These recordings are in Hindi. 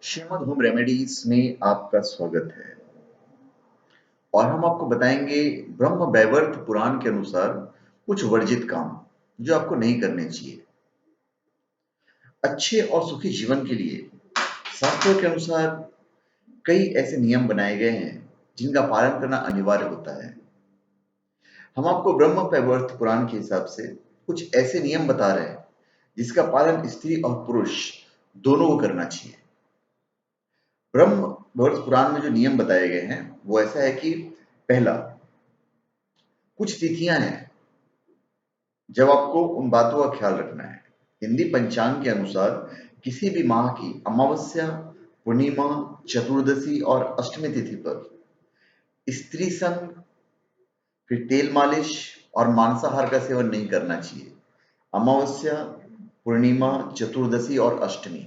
श्रीमद् होम रेमेडीज में आपका स्वागत है और हम आपको बताएंगे ब्रह्म वैवर्त पुराण के अनुसार कुछ वर्जित काम जो आपको नहीं करने चाहिए। अच्छे और सुखी जीवन के लिए शास्त्रों के अनुसार कई ऐसे नियम बनाए गए हैं जिनका पालन करना अनिवार्य होता है। हम आपको ब्रह्म वैवर्त पुराण के हिसाब से कुछ ऐसे नियम बता रहे हैं जिसका पालन स्त्री और पुरुष दोनों को करना चाहिए। ब्रह्म वैवर्त पुराण में जो नियम बताए गए हैं वो ऐसा है कि पहला, कुछ तिथियां हैं जब आपको उन बातों का ख्याल रखना है। हिंदी पंचांग के अनुसार किसी भी माह की अमावस्या, पूर्णिमा, चतुर्दशी और अष्टमी तिथि पर स्त्री संग, फिर तेल मालिश और मांसाहार का सेवन नहीं करना चाहिए। अमावस्या, पूर्णिमा, चतुर्दशी और अष्टमी।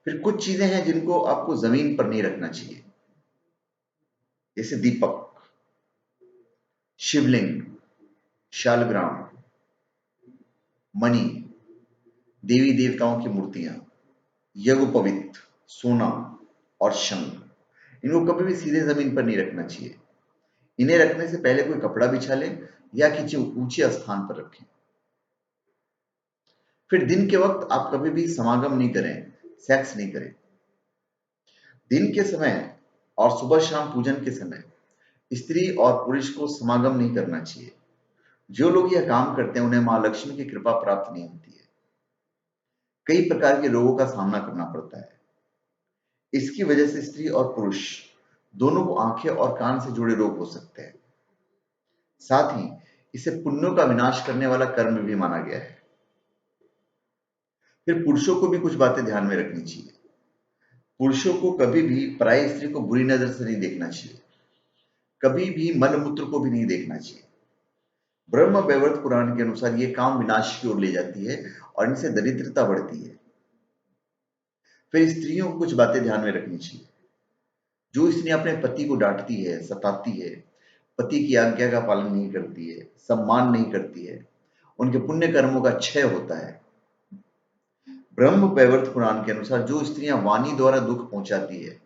फिर कुछ चीजें हैं जिनको आपको जमीन पर नहीं रखना चाहिए, जैसे दीपक, शिवलिंग, शालग्राम, मणि, देवी देवताओं की मूर्तियां, यज्ञोपवीत, सोना और शंख। इनको कभी भी सीधे जमीन पर नहीं रखना चाहिए। इन्हें रखने से पहले कोई कपड़ा बिछा लें या किसी ऊंचे स्थान पर रखें। फिर दिन के वक्त आप कभी भी समागम नहीं करें, सेक्स नहीं करें। दिन के समय और सुबह शाम पूजन के समय स्त्री और पुरुष को समागम नहीं करना चाहिए। जो लोग यह काम करते हैं उन्हें मां लक्ष्मी की कृपा प्राप्त नहीं होती है। कई प्रकार के रोगों का सामना करना पड़ता है। इसकी वजह से स्त्री और पुरुष दोनों को आंखें और कान से जुड़े रोग हो सकते हैं। साथ ही इसे पुण्यों का विनाश करने वाला कर्म भी माना गया है। फिर पुरुषों को भी कुछ बातें ध्यान में रखनी चाहिए। पुरुषों को कभी भी पराई स्त्री को बुरी नजर से नहीं देखना चाहिए। कभी भी मल मूत्र को भी नहीं देखना चाहिए। ब्रह्म वैवर्त पुराण के अनुसार ये काम विनाश की ओर ले जाती है और इनसे दरिद्रता बढ़ती है। फिर स्त्रियों को कुछ बातें ध्यान में रखनी चाहिए। जो स्त्री अपने पति को डांटती है, सताती है, पति की आज्ञा का पालन नहीं करती है, सम्मान नहीं करती है, उनके पुण्य कर्मों का क्षय होता है। ब्रह्म वैवर्त पुराण के अनुसार जो स्त्रियां वाणी द्वारा दुख पहुंचाती है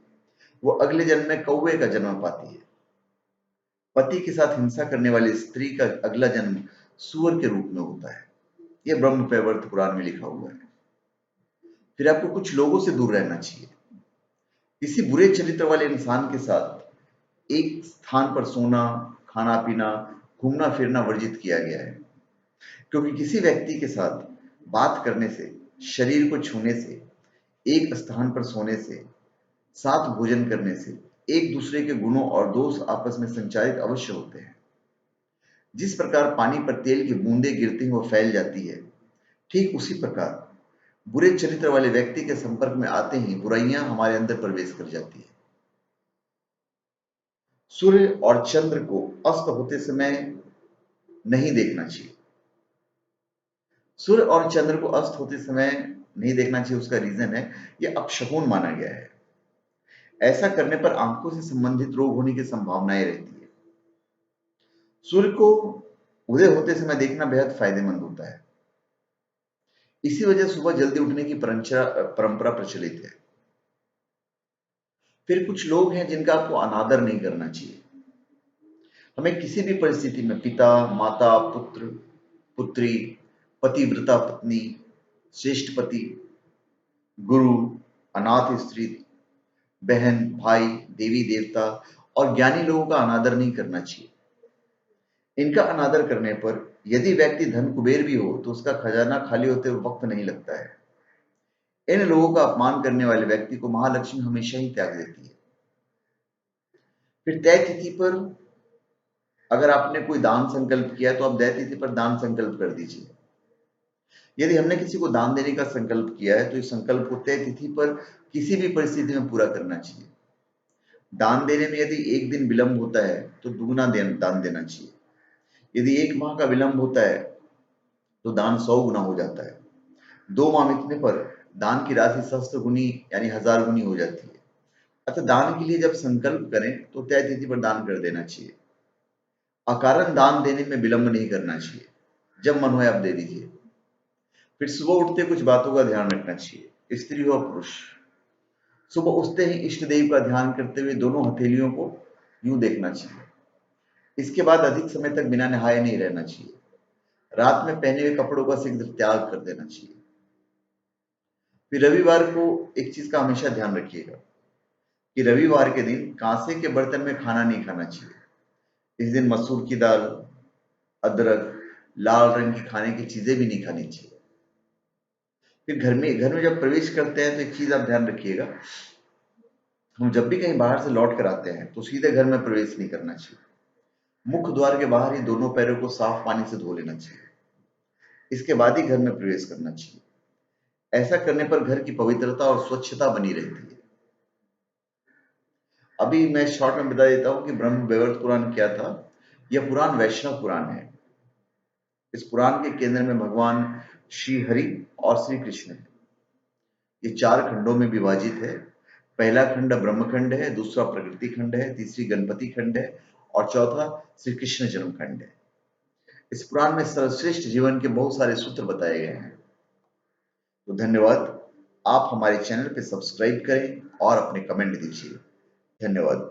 वो अगले जन्म में कौवे का जन्म पाती है। पति के साथ हिंसा करने वाली स्त्री का अगला जन्म सूअर के रूप में होता है। यह ब्रह्म वैवर्त पुराण में लिखा हुआ है। फिर आपको कुछ लोगों से दूर रहना चाहिए। किसी बुरे चरित्र वाले इंसान के साथ एक स्थान पर सोना, खाना पीना, घूमना फिरना वर्जित किया गया है, क्योंकि किसी व्यक्ति के साथ बात करने से, शरीर को छूने से, एक स्थान पर सोने से, साथ भोजन करने से एक दूसरे के गुणों और दोष आपस में संचारित अवश्य होते हैं। जिस प्रकार पानी पर तेल की बूंदें गिरती हैं वो फैल जाती है, ठीक उसी प्रकार बुरे चरित्र वाले व्यक्ति के संपर्क में आते ही बुराइयां हमारे अंदर प्रवेश कर जाती है। सूर्य और चंद्र को अस्त होते समय नहीं देखना चाहिए। सूर्य और चंद्र को अस्त होते समय नहीं देखना चाहिए, उसका रीजन है यह अपशकुन माना गया है। ऐसा करने पर आंखों से संबंधित रोग होने की संभावनाएं रहती है। सूर्य को उदय होते समय देखना बेहद फायदेमंद होता है। इसी वजह सुबह जल्दी उठने की परंपरा प्रचलित है। फिर कुछ लोग हैं जिनका आपको अनादर नहीं करना चाहिए। हमें किसी भी परिस्थिति में पिता, माता, पुत्र, पुत्री, पतिव्रता पत्नी, श्रेष्ठ पति, गुरु, अनाथ स्त्री, बहन, भाई, देवी देवता और ज्ञानी लोगों का अनादर नहीं करना चाहिए। इनका अनादर करने पर यदि व्यक्ति धन कुबेर भी हो तो उसका खजाना खाली होते हुए वक्त नहीं लगता है। इन लोगों का अपमान करने वाले व्यक्ति को महालक्ष्मी हमेशा ही त्याग देती है। फिर तय तिथि पर अगर आपने कोई दान संकल्प किया तो आप तय तिथि पर दान संकल्प कर दीजिए। यदि हमने किसी को दान देने का संकल्प किया है तो इस संकल्प को तय तिथि पर किसी भी परिस्थिति में पूरा करना चाहिए। दान देने में यदि एक दिन विलंब होता है तो दुगुना दान देना चाहिए। यदि एक माह का विलंब होता है तो दान 100 गुना हो जाता है। 2 माह बीतने पर दान की राशि सहस्त्र गुनी यानी 1000 गुनी हो जाती है। अतः दान के लिए जब संकल्प करें तो तय तिथि पर दान कर देना चाहिए। अकारण दान देने में विलंब नहीं करना चाहिए। जब मन हो आप दे दीजिए। फिर सुबह उठते कुछ बातों का ध्यान रखना चाहिए, स्त्री हो पुरुष। सुबह उठते ही इष्ट देव का ध्यान करते हुए दोनों हथेलियों को यूं देखना चाहिए। इसके बाद अधिक समय तक बिना नहाए नहीं रहना चाहिए। रात में पहने हुए कपड़ों का शीघ्र त्याग कर देना चाहिए। फिर रविवार को एक चीज का हमेशा ध्यान रखिएगा कि रविवार के दिन कांसे के बर्तन में खाना नहीं खाना चाहिए। इस दिन मसूर की दाल, अदरक, लाल रंग की खाने की चीजें भी नहीं खानी चाहिए। फिर घर में जब प्रवेश करते हैं तो एक चीज आप ध्यान रखिएगा, हम जब भी कहीं बाहर से लौट कर आते हैं तो सीधे घर में प्रवेश नहीं करना चाहिए। मुख्य द्वार के बाहर ही दोनों पैरों को साफ पानी से धो लेना चाहिए। इसके बाद ही घर में प्रवेश करना चाहिए। ऐसा करने पर घर की पवित्रता और स्वच्छता बनी रहती है। अभी मैं शॉर्ट में बता देता हूँ कि ब्रह्म वैवर्त पुराण क्या था। यह पुराण वैष्णव पुराण है। इस पुराण के केंद्र में भगवान श्री हरि और श्री कृष्ण है। ये 4 खंडों में विभाजित है। पहला खंड ब्रह्म खंड है, दूसरा प्रकृति खंड है, तीसरी गणपति खंड है और चौथा श्री कृष्ण जन्म खंड है। इस पुराण में सर्वश्रेष्ठ जीवन के बहुत सारे सूत्र बताए गए हैं। तो धन्यवाद। आप हमारे चैनल पे सब्सक्राइब करें और अपने कमेंट दीजिए। धन्यवाद।